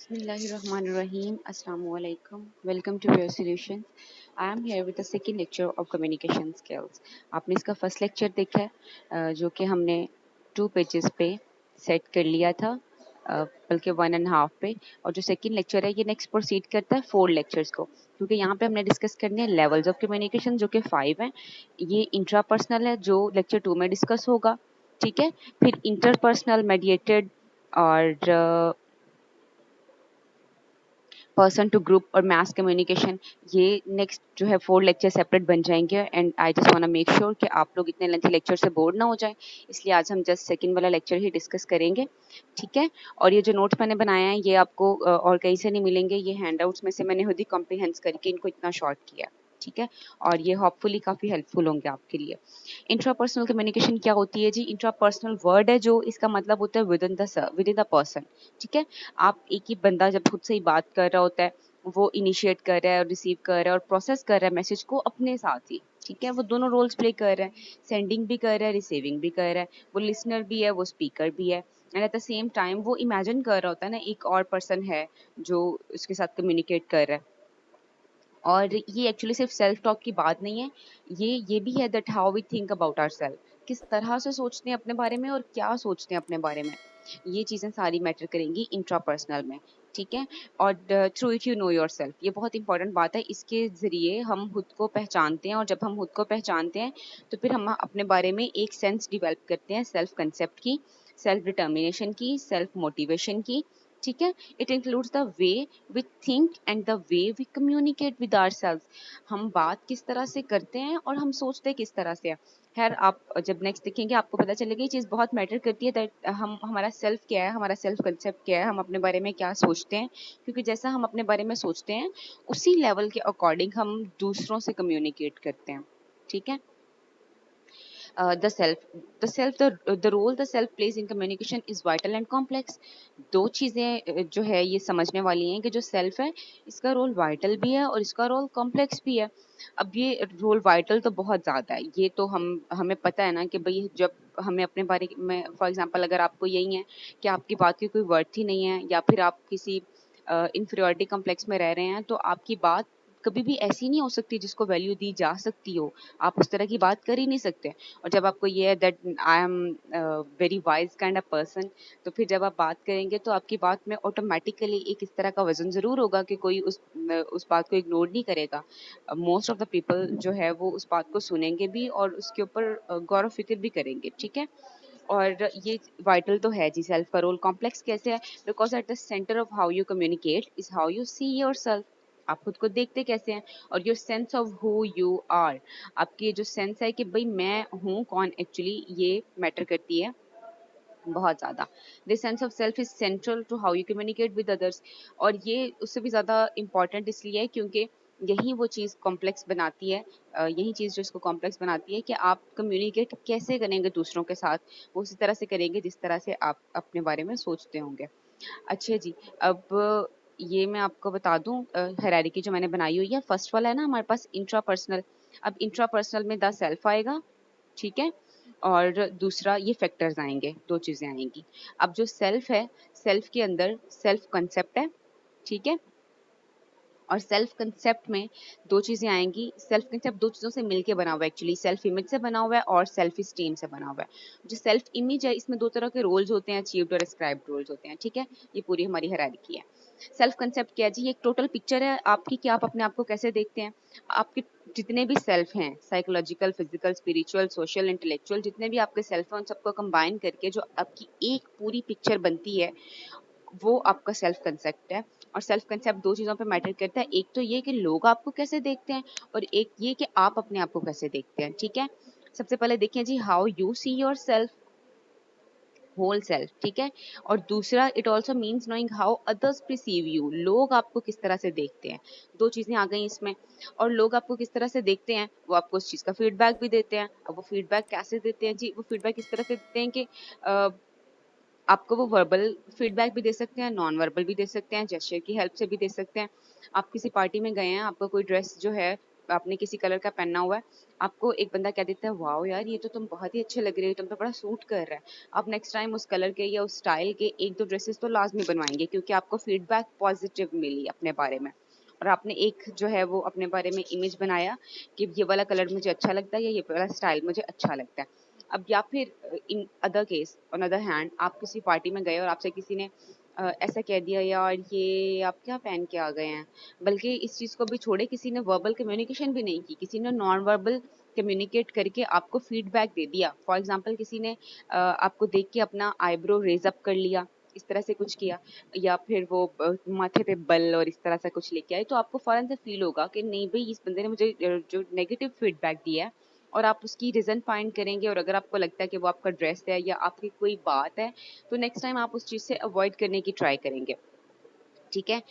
Bismillahirrahmanirrahim. Assalamu alaikum. Welcome to Pure Solutions. I am here with the second lecture of communication skills. आपने इसका first lecture देखा है जो कि हमने 2 पेजेस पे सेट कर लिया था बल्कि 1.5 पे, और जो सेकंड लेक्चर है ये नेक्स्ट प्रोसीड करता है 4 लेक्चर्स को, क्योंकि यहाँ पे हमने डिस्कस करने हैं लेवल्स ऑफ कम्युनिकेशन जो कि 5 हैं। ये इंट्रापर्सनल है जो लेक्चर 2 में डिस्कस होगा, ठीक है। फिर इंटरपर्सनल, मेडिएटेड और पर्सन टू ग्रुप और मास कम्युनिकेशन, ये नेक्स्ट जो है 4 लेक्चर सेपरेट बन जाएंगे। And I just want to make sure कि आप लोग इतने लेंथी लेक्चर से बोर ना हो जाए, इसलिए आज हम जस्ट सेकंड वाला लेक्चर ही डिस्कस करेंगे, ठीक है। और ये जो नोट्स मैंने बनाए हैं ये आपको और कहीं से नहीं मिलेंगे, ये हैंडआउट्स में से मैंने खुद ही कॉम्प्रिहेंस करके इनको इतना शॉर्ट किया, ठीक है। और ये होपफुली काफ़ी हेल्पफुल होंगे आपके लिए। इंट्रापर्सनल कम्युनिकेशन क्या होती है जी? इंट्रापर्सनल वर्ड है जो इसका मतलब होता है विद इन द पर्सन, ठीक है। आप एक ही बंदा जब खुद से ही बात कर रहा होता है, वो इनिशिएट कर रहा है और रिसीव कर रहा है और प्रोसेस कर रहा है मैसेज को अपने साथ ही, ठीक है। वो दोनों रोल्स प्ले कर रहा है, सेंडिंग भी कर रहा है, रिसीविंग भी कर रहा है, वो लिसनर भी है, वो स्पीकर भी है। And at the same time वो इमेजिन कर रहा होता है ना एक और पर्सन है जो उसके साथ कम्युनिकेट कर रहा है। और ये एक्चुअली सिर्फ सेल्फ टॉक की बात नहीं है, ये भी है that how we think about ourself, किस तरह से सोचते हैं अपने बारे में और क्या सोचते हैं अपने बारे में, ये चीज़ें सारी मैटर करेंगी इंट्रापर्सनल में, ठीक है। और through it you know yourself, ये बहुत इंपॉर्टेंट बात है, इसके ज़रिए हम खुद को पहचानते हैं, और जब हम खुद को पहचानते हैं तो फिर हम अपने बारे में एक सेंस डिवेल्प करते हैं सेल्फ कंसेप्ट की, सेल्फ डिटर्मिनेशन की, सेल्फ मोटिवेशन की, ठीक है। It includes the way we think and the way we communicate with ourselves, हम बात किस तरह से करते हैं और हम सोचते किस तरह से हैं। खैर आप जब नेक्स्ट देखेंगे आपको पता चलेगा ये चीज़ बहुत मैटर करती है, दैट हम हमारा सेल्फ क्या है, हमारा सेल्फ कंसेप्ट क्या है, हम अपने बारे में क्या सोचते हैं, क्योंकि जैसा हम अपने बारे में सोचते हैं उसी लेवल के अकॉर्डिंग हम दूसरों से कम्युनिकेट करते हैं, ठीक है। The self the role the self plays in communication is vital and complex. दो चीज़ें जो है ये समझने वाली हैं कि जो सेल्फ है इसका रोल वाइटल भी है और इसका रोल कॉम्प्लेक्स भी है। अब ये रोल वाइटल तो बहुत ज़्यादा है, ये तो हमें पता है ना कि भाई जब हमें अपने बारे में फॉर एग्जांपल अगर आपको यही है कि आपकी बात की कोई वर्थ ही नहीं है, या फिर आप किसी इन्फीरियरिटी कॉम्प्लेक्स में रह रहे हैं, तो आपकी बात कभी भी ऐसी नहीं हो सकती जिसको वैल्यू दी जा सकती हो, आप उस तरह की बात कर ही नहीं सकते। और जब आपको ये है that I am very wise kind of person, तो फिर जब आप बात करेंगे तो आपकी बात में ऑटोमेटिकली एक इस तरह का वजन ज़रूर होगा कि कोई उस बात को इग्नोर नहीं करेगा। मोस्ट ऑफ द पीपल जो है वो उस बात को सुनेंगे भी और उसके ऊपर गौर व फिक्र भी करेंगे, ठीक है। और ये वाइटल तो है जी। सेल्फ का रोल कॉम्प्लेक्स कैसे है? Because at the centre of how you communicate is how you see your self, आप खुद को देखते कैसे हैं। और your sense of who you are, आपकी ये जो सेंस है कि भाई मैं हूँ कौन एक्चुअली, ये मैटर करती है बहुत ज़्यादा। This sense of self is central to how you communicate with others, और ये उससे भी ज़्यादा इम्पॉर्टेंट इसलिए है क्योंकि यही वो चीज़ कॉम्प्लेक्स बनाती है, यही चीज़ जो इसको कॉम्प्लेक्स बनाती है कि आप कम्युनिकेट कैसे करेंगे दूसरों के साथ, वो उसी तरह से करेंगे जिस तरह से आप अपने बारे में सोचते होंगे। अच्छा जी, अब ये मैं आपको बता दूं हायरार्की जो मैंने बनाई हुई है, फर्स्ट वाला है ना हमारे पास इंट्रापर्सनल। अब इंट्रापर्सनल में द सेल्फ आएगा, ठीक है। और दूसरा ये फैक्टर्स आएंगे, दो चीज़ें आएंगी। अब जो सेल्फ है, सेल्फ के अंदर सेल्फ कंसेप्ट है, ठीक है। और सेल्फ कंसेप्ट में दो चीज़ें आएंगी। सेल्फ कंसेप्ट दो चीज़ों से मिलके बना हुआ है एक्चुअली, सेल्फ इमेज से बना हुआ है और सेल्फ स्टीम से बना हुआ है। जो सेल्फ इमेज है इसमें दो तरह के रोल्स होते हैं, अचीव्ड और अस्क्राइब्ड रोल्स होते हैं, ठीक है। ये पूरी हमारी हायरार्की है। सेल्फ कंसेप्ट क्या है जी? एक टोटल पिक्चर है आपकी कि आप अपने आप को कैसे देखते हैं। आपके जितने भी सेल्फ हैं, psychological, physical, spiritual, social, intellectual, जितने भी आपके सेल्फ हैं उन सबको कंबाइन करके जो आपकी एक पूरी पिक्चर बनती है, वो आपका सेल्फ कंसेप्ट है। और सेल्फ कंसेप्ट दो चीज़ों पे मैटर करता है, एक तो ये कि लोग आपको कैसे देखते हैं और एक ये कि आप अपने आप को कैसे देखते हैं, ठीक है। सबसे पहले देखिए जी, how you see your self, whole self, ठीक है। और दूसरा it also means knowing how others perceive you, लोग आपको किस तरह से देखते हैं। दो चीज़ें आ गई इसमें। और लोग आपको किस तरह से देखते हैं वो आपको उस चीज़ का फीडबैक भी देते हैं। अब वो फीडबैक कैसे देते हैं जी? वो फीडबैक इस तरह से देते हैं कि आपको वो वर्बल फीडबैक भी दे सकते हैं, नॉन वर्बल भी दे सकते हैं, जेस्चर की हेल्प से भी दे सकते हैं। आप किसी पार्टी में गए हैं, आपका कोई ड्रेस जो है आपने किसी कलर का पहना हुआ है, आपको एक बंदा कह देता है वाओ यार ये तो तुम बहुत ही अच्छे लग रहे हो, तुम पे बड़ा सूट कर रहा है। आप नेक्स्ट टाइम उस कलर के या उस स्टाइल के एक दो ड्रेसेस तो लाजमी बनवाएंगे, क्योंकि आपको फीडबैक पॉजिटिव मिली अपने बारे में, और आपने एक जो है वो अपने बारे में इमेज बनाया कि ये वाला कलर मुझे अच्छा लगता है या ये वाला स्टाइल मुझे अच्छा लगता है। अब या फिर in other case on other hand, आप किसी पार्टी में गए और आपसे किसी ने ऐसा कह दिया यार ये आप क्या पहन के आ गए हैं, बल्कि इस चीज़ को भी छोड़े, किसी ने वर्बल कम्युनिकेशन भी नहीं की, किसी ने नॉन वर्बल कम्युनिकेट करके आपको फीडबैक दे दिया। फॉर एग्जांपल किसी ने आपको देख के अपना आईब्रो रेज अप कर लिया, इस तरह से कुछ किया, या फिर वो माथे पे बल और इस तरह से कुछ लेके आए, तो आपको फौरन से फील होगा कि नहीं भाई इस बंदे ने मुझे जो नेगेटिव फीडबैक दिया है, और आप उसकी रीज़न फाइंड करेंगे। और अगर आपको लगता है कि वो आपका ड्रेस है या आपकी कोई बात है, तो नेक्स्ट टाइम आप उस चीज़ से अवॉइड करने की ट्राई करेंगे। ठीक है,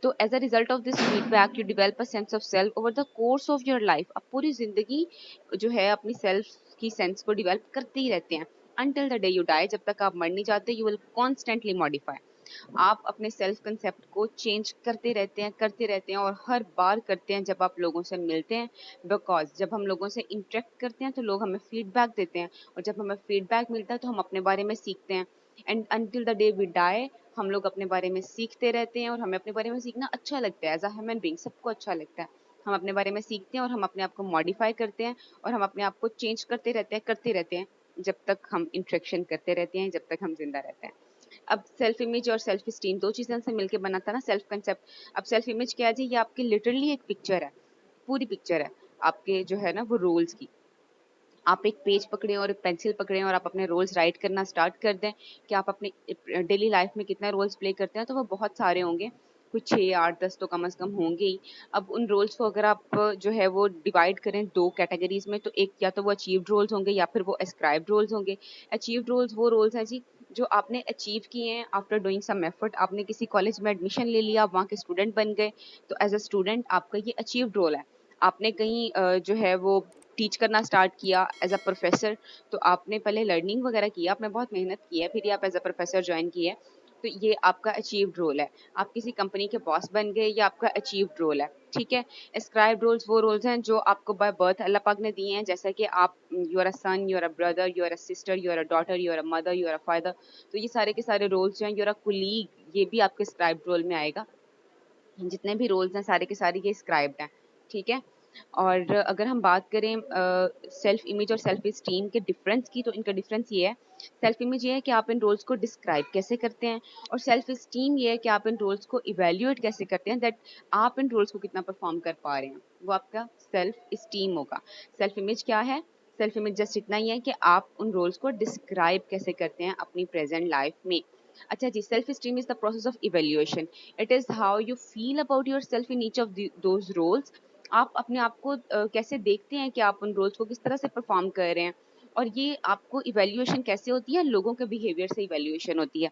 तो as a result of this feedback you develop a sense of self over the course of your life. अब पूरी जिंदगी जो है अपनी सेल्फ की सेंस को डेवलप करते ही रहते हैं until the day you die। जब तक आप मर नहीं जाते, यू विल कॉन्स्टेंटली मॉडिफाई। आप अपने सेल्फ कंसेप्ट को चेंज करते रहते हैं, और हर बार करते हैं जब आप लोगों से मिलते हैं, बिकॉज जब हम लोगों से इंटरेक्ट करते हैं तो लोग हमें फीडबैक देते हैं, और जब हमें फीडबैक मिलता है तो हम अपने बारे में सीखते हैं। And until the day we die हम लोग अपने बारे में सीखते रहते हैं, और हमें अपने बारे में सीखना अच्छा लगता है। एज अ ह्यूमन बीइंग सबको अच्छा लगता है। हम अपने बारे में सीखते हैं और हम अपने आप को मॉडिफाई करते हैं, और हम अपने आप को चेंज करते रहते हैं जब तक हम इंट्रैक्शन करते रहते हैं, जब तक हम जिंदा रहते हैं। अब सेल्फ इमेज और सेल्फ स्टीम दो चीजें से मिलकर बना था ना सेल्फ कंसेप्ट। अब सेल्फ इमेज क्या है जी, ये आपकी लिटरली एक पिक्चर है, पूरी पिक्चर है आपके जो है ना वो रोल्स की। आप एक पेज पकड़े और एक पेंसिल पकड़े और आप अपने रोल्स राइट करना स्टार्ट कर दें कि आप अपने डेली लाइफ में कितना रोल्स प्ले करते हैं, तो वो बहुत सारे होंगे, कुछ 6 8 10 तो कम से कम होंगे ही। अब उन रोल्स को अगर आप जो है वो डिवाइड करें दो कैटेगरीज में, तो एक या तो वो अचीव्ड रोल्स होंगे या फिर वो एस्क्राइब्ड रोल्स होंगे। अचीव्ड रोल्स वो रोल्स हैं जी जो आपने अचीव किए हैं आफ्टर डूइंग सम एफर्ट। आपने किसी कॉलेज में एडमिशन ले लिया, आप वहाँ के स्टूडेंट बन गए, तो एज अ स्टूडेंट आपका ये अचीव्ड रोल है। आपने कहीं जो है वो टीच करना स्टार्ट किया एज अ प्रोफेसर, तो आपने पहले लर्निंग वगैरह किया, आपने बहुत मेहनत की है, फिर ही आप एज अ प्रोफेसर ज्वाइन किए, तो ये आपका अचीव्ड रोल है। आप किसी कंपनी के बॉस बन गए, ये आपका अचीव्ड रोल है। ठीक है, एस्क्राइब्ड रोल्स वो रोल्स हैं जो आपको बाय बर्थ अल्लाह पाक ने दिए हैं, जैसा कि आप you are a son, you are a brother, you are a sister, you are a daughter, you are a mother, you are a father. तो ये सारे के सारे रोल्स जो हैं, यू आर अ कुलीग, ये भी आपके एस्क्राइब्ड रोल में आएगा। जितने भी रोल्स हैं सारे के सारे ये स्क्राइब्ड हैं। ठीक है, और अगर हम बात करें सेल्फ इमेज और सेल्फ स्टीम के डिफरेंस की, तो इनका डिफरेंस ये है, सेल्फ इमेज ये है कि आप इन रोल्स को डिस्क्राइब कैसे करते हैं, और सेल्फ स्टीम ये है कि आप इन रोल्स को इवेल्युएट कैसे करते हैं, दैट आप इन रोल्स को कितना परफॉर्म कर पा रहे हैं, वो आपका सेल्फ स्टीम होगा। सेल्फ इमेज क्या है? सेल्फ इमेज जस्ट इतना ही है कि आप उन रोल्स को डिस्क्राइब कैसे करते हैं अपनी प्रेजेंट लाइफ में। अच्छा जी, self esteem is the process of evaluation. It is how you feel about yourself in each of those roles. आप अपने आप को कैसे देखते हैं कि आप उन रोल्स को किस तरह से परफॉर्म कर रहे हैं, और ये आपको इवेल्युएशन कैसे होती है? लोगों के बिहेवियर से इवेल्युएशन होती है।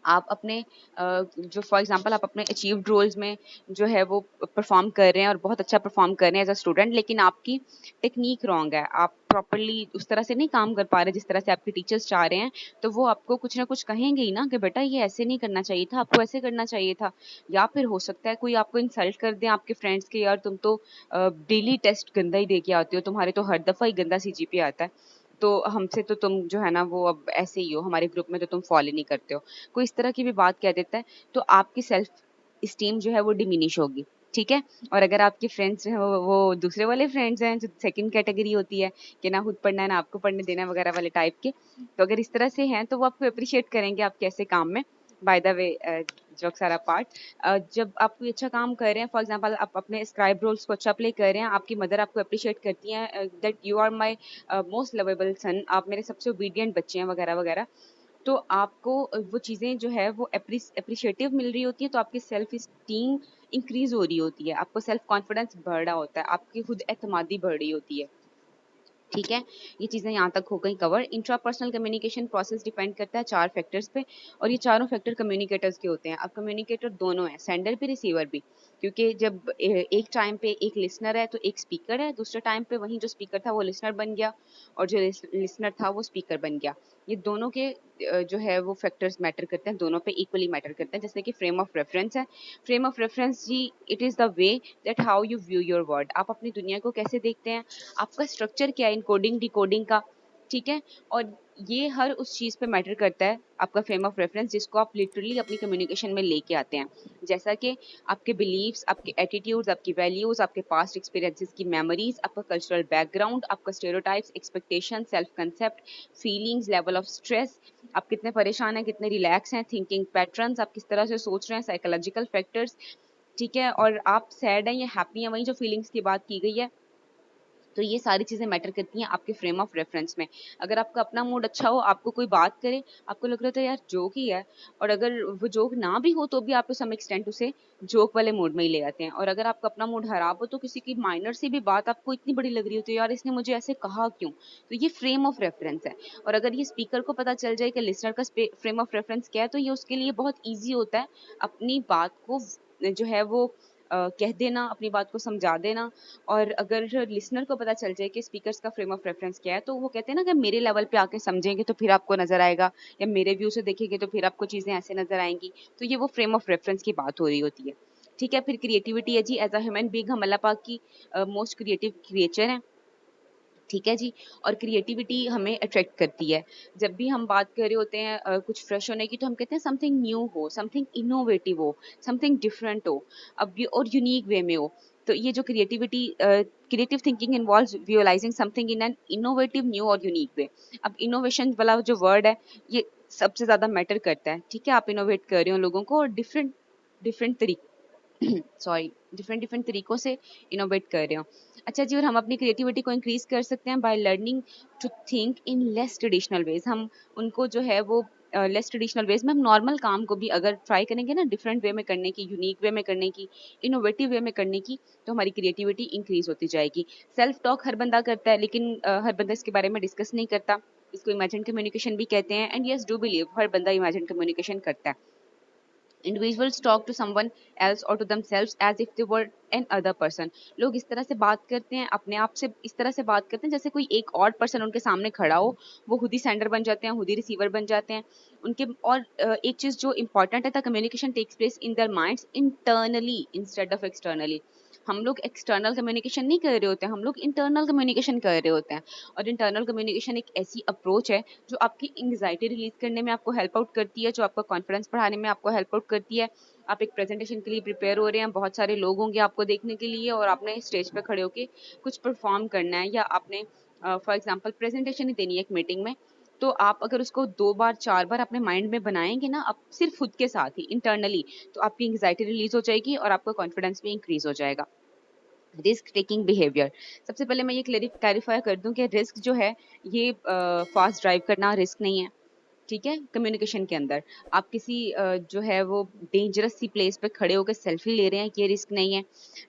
आप अपने जो फॉर एग्जांपल आप अपने अचीव्ड रोल्स में जो है वो परफॉर्म कर रहे हैं और बहुत अच्छा परफॉर्म कर रहे हैं एज अ स्टूडेंट, लेकिन आपकी टेक्निक रॉन्ग है, आप प्रॉपरली उस तरह से नहीं काम कर पा रहे जिस तरह से आपके टीचर्स चाह रहे हैं, तो वो आपको कुछ ना कुछ कहेंगे ही ना कि बेटा ये ऐसे नहीं करना चाहिए था, आपको ऐसे करना चाहिए था। या फिर हो सकता है कोई आपको इंसल्ट कर दे आपके फ्रेंड्स के, यार तुम तो डेली टेस्ट गंदा ही दे के आते हो, तुम्हारे तो हर दफ़ा ही गंदा सीजीपीए आता है, तो हमसे तो तुम जो है ना वो अब ऐसे ही हो, हमारे ग्रुप में तो तुम फॉलो नहीं करते हो। कोई इस तरह की भी बात कह देता है, तो आपकी सेल्फ स्टीम जो है वो डिमिनिश होगी। ठीक है, और अगर आपके फ्रेंड्स हैं वो दूसरे वाले फ्रेंड्स हैं जो सेकंड कैटेगरी होती है कि ना खुद पढ़ना है ना आपको पढ़ने देना है वगैरह वाले टाइप के, तो अगर इस तरह से हैं तो वो आपको अप्रिशिएट करेंगे आपके ऐसे काम में। By the way, jokes are apart, जब आप कोई अच्छा काम कर रहे हैं, फॉर एग्जांपल आप अपने स्क्राइब रोल्स को अच्छा प्ले कर रहे हैं, आपकी मदर आपको अप्रिशिएट करती हैं that you are my most lovable son, आप मेरे सबसे ओबीडियंट बच्चे हैं वगैरह वगैरह, तो आपको वो चीज़ें जो है वो अप्रिशिएटिव मिल रही होती है, तो आपकी सेल्फ स्टीम इंक्रीज हो रही होती है, आपको सेल्फ कॉन्फिडेंस बढ़ रहा होता है, आपकी खुद एतमादी बढ़ रही होती है। ठीक है, ये चीज़ें यहाँ तक हो गई cover. Intrapersonal communication process depend करता है 4 फैक्टर्स पे, और ये चारों फैक्टर कम्युनिकेटर्स के होते हैं। अब कम्युनिकेटर दोनों हैं, सेंडर भी रिसीवर भी, क्योंकि जब एक टाइम पे एक लिसनर है तो एक स्पीकर है, दूसरे टाइम पे वही जो स्पीकर था वो लिसनर बन गया, और जो लिसनर था वो स्पीकर बन गया। ये दोनों के जो है वो फैक्टर्स मैटर करते हैं, दोनों पे इक्वली मैटर करते हैं। जैसे कि फ्रेम ऑफ रेफरेंस है, फ्रेम ऑफ रेफरेंस जी it is the way that how you view your world, आप अपनी दुनिया को कैसे देखते हैं, आपका स्ट्रक्चर क्या है इनकोडिंग डिकोडिंग का, ठीक है। और ये हर उस चीज़ पे मैटर करता है आपका फ्रेम ऑफ रेफरेंस, जिसको आप लिटरली अपनी कम्युनिकेशन में लेके आते हैं। जैसा कि आपके बिलीव्स, आपके एटीट्यूड्स, आपकी वैल्यूज, आपके पास्ट एक्सपीरियंसेस की मेमोरीज, आपका कल्चरल बैकग्राउंड, आपका stereotypes, expectation, self concept, feelings, level of stress, आप कितने परेशान हैं, कितने रिलैक्स हैं, थिंकिंग पैटर्न्स, आप किस तरह से सोच रहे हैं, साइकोलॉजिकल फैक्टर्स, ठीक है। और आप सैड हैं या हैप्पी हैं, वही जो फीलिंग्स की बात की गई है, तो ये सारी चीज़ें मैटर करती हैं आपके फ्रेम ऑफ रेफरेंस में। अगर आपका अपना मूड अच्छा हो, आपको कोई बात करे, आपको लग रहा था यार जोक ही है, और अगर वो जोक ना भी हो तो भी आप टू सम एक्सटेंट उसे जोक वाले मूड में ही ले आते हैं। और अगर आपका अपना मूड खराब हो तो किसी की माइनर सी भी बात आपको इतनी बड़ी लग रही होती है, यार इसने मुझे ऐसे कहा क्यों, तो ये फ्रेम ऑफ रेफरेंस है। और अगर ये स्पीकर को पता चल जाए कि लिसनर का फ्रेम ऑफ रेफरेंस क्या है, तो ये उसके लिए बहुत ईजी होता है अपनी बात को जो है वो कह देना, अपनी बात को समझा देना। और अगर लिसनर को पता चल जाए कि स्पीकर्स का फ्रेम ऑफ रेफरेंस क्या है, तो वो कहते हैं ना कि मेरे लेवल पे आके समझेंगे तो फिर आपको नजर आएगा, या मेरे व्यू से देखेंगे तो फिर आपको चीजें ऐसे नजर आएंगी। तो ये वो फ्रेम ऑफ रेफरेंस की बात हो रही होती है, ठीक है। फिर क्रिएटिविटी है जी, एज अ ह्यूमन बीइंग हम अल्लाह पाक की मोस्ट क्रिएटिव क्रिएचर हैं, ठीक है जी। और क्रिएटिविटी हमें अट्रैक्ट करती है। जब भी हम बात कर रहे होते हैं कुछ फ्रेश होने की, तो हम कहते हैं समथिंग न्यू हो, समथिंग इनोवेटिव हो, समथिंग डिफरेंट हो, अब ये और यूनिक वे में हो। तो ये जो creativity creative thinking involves visualising something in an innovative new और यूनिक वे। अब इनोवेशन वाला जो वर्ड है, ये सबसे ज़्यादा मैटर करता है, ठीक है। आप इनोवेट कर रहे हो लोगों को, और different different sorry different different तरीकों से इनोवेट कर रहे हो। अच्छा जी, और हम अपनी क्रिएटिविटी को इंक्रीज कर सकते हैं by learning to think in less traditional ways. हम उनको जो है वो लेस ट्रेडिशनल वेज में, हम नॉर्मल काम को भी अगर ट्राई करेंगे ना डिफरेंट वे में करने की, यूनिक वे में करने की, इनोवेटिव वे में करने की, तो हमारी क्रिएटिविटी इंक्रीज होती जाएगी। सेल्फ टॉक हर बंदा करता है, लेकिन हर बंदा इसके बारे में डिस्कस नहीं करता। इसको इमेजिन कम्युनिकेशन भी कहते हैं, एंड यस डू बिलीव हर बंदा इमेजिन कम्युनिकेशन करता है। Individuals talk to someone else or to themselves as if they were an other person. लोग इस तरह से बात करते हैं, अपने आप से इस तरह से बात करते हैं जैसे कोई एक और पर्सन उनके सामने खड़ा हो। वो खुद ही सेंडर बन जाते हैं, खुद ही रिसीवर बन जाते हैं उनके। और एक चीज़ जो इम्पोर्टेंट है, the communication takes place in their minds internally instead of externally. हम लोग एक्सटर्नल कम्युनिकेशन नहीं कर रहे होते हैं, हम लोग इंटरनल कम्युनिकेशन कर रहे होते हैं। और इंटरनल कम्युनिकेशन एक ऐसी अप्रोच है जो आपकी एंग्जाइटी रिलीज करने में आपको हेल्प आउट करती है, जो आपका कॉन्फिडेंस बढ़ाने में आपको हेल्प आउट करती है। आप एक प्रेजेंटेशन के लिए प्रिपेयर हो रहे हैं, बहुत सारे लोग होंगे आपको देखने के लिए, और आपने स्टेज पे खड़े होके कुछ परफॉर्म करना है, या आपने फॉर एग्जांपल प्रेजेंटेशन ही देनी है एक मीटिंग में। तो आप अगर उसको 2 बार 4 बार अपने माइंड में बनाएंगे ना, आप सिर्फ खुद के साथ ही इंटरनली, तो आपकी एंग्जाइटी रिलीज हो जाएगी और आपका कॉन्फिडेंस भी इंक्रीज हो जाएगा। रिस्क टेकिंग बिहेवियर, सबसे पहले मैं ये क्लैरिफाई कर दूं कि रिस्क जो है ये फास्ट ड्राइव करना रिस्क नहीं है, ठीक है। कम्युनिकेशन के अंदर आप किसी जो है वो डेंजरस सी प्लेस पे खड़े होकर सेल्फी ले रहे हैं, ये रिस्क नहीं है।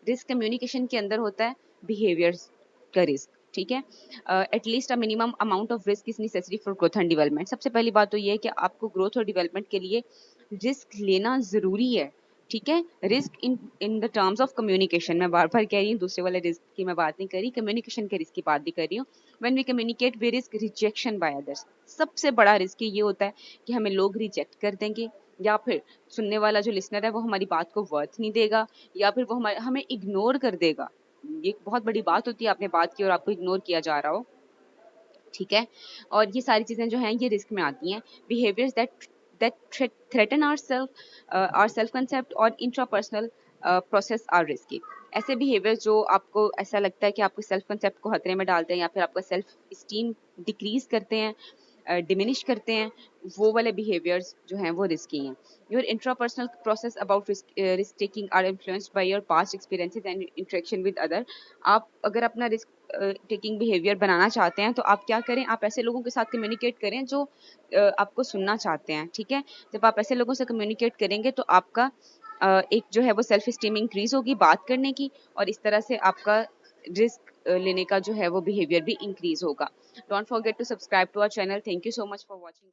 रिस्क कम्युनिकेशन के अंदर होता है बिहेवियर्स का रिस्क, ठीक है। At least a minimum amount of risk is necessary for growth and development. सबसे पहली बात तो ये है कि आपको ग्रोथ और डेवलपमेंट के लिए रिस्क लेना जरूरी है, ठीक है। Risk in in the terms of communication, मैं बार बार कह रही हूँ, दूसरे वाले रिस्क की मैं बात नहीं कर रही, कम्युनिकेशन के रिस्क की बात भी कर रही हूँ। When we communicate we risk rejection by others. सबसे बड़ा रिस्क ये होता है कि हमें लोग रिजेक्ट कर देंगे, या फिर सुनने वाला जो लिसनर है वो हमारी बात को वर्थ नहीं देगा, या फिर वो हमें इग्नोर कर देगा। ये एक बहुत बड़ी बात होती है, आपने बात की और आपको इग्नोर किया जा रहा हो, ठीक है। और ये सारी चीज़ें जो हैं ये रिस्क में आती हैं। Behaviours that threaten our self concept और इंट्रापर्सनल प्रोसेस आर रिस्की। ऐसे बिहेवियर जो आपको ऐसा लगता है कि आपके सेल्फ कंसेप्ट को खतरे में डालते हैं, या फिर आपका सेल्फ स्टीम डिक्रीज करते हैं, डिमिनिश करते हैं, वो वाले बिहेवियर्स जो हैं वो रिस्की हैं। Your intrapersonal process about risk taking are influenced by your past experiences and interaction with other. आप अगर अपना रिस्क टेकिंग बिहेवियर बनाना चाहते हैं, तो आप क्या करें, आप ऐसे लोगों के साथ कम्युनिकेट करें जो आपको सुनना चाहते हैं, ठीक है। जब आप ऐसे लोगों से कम्युनिकेट करेंगे तो आपका एक जो है वो सेल्फ स्टीम इंक्रीज होगी बात करने की, और इस तरह से आपका रिस्क लेने का जो है वो बिहेवियर भी इंक्रीज होगा। Don't forget to subscribe to our channel. Thank you so much for watching.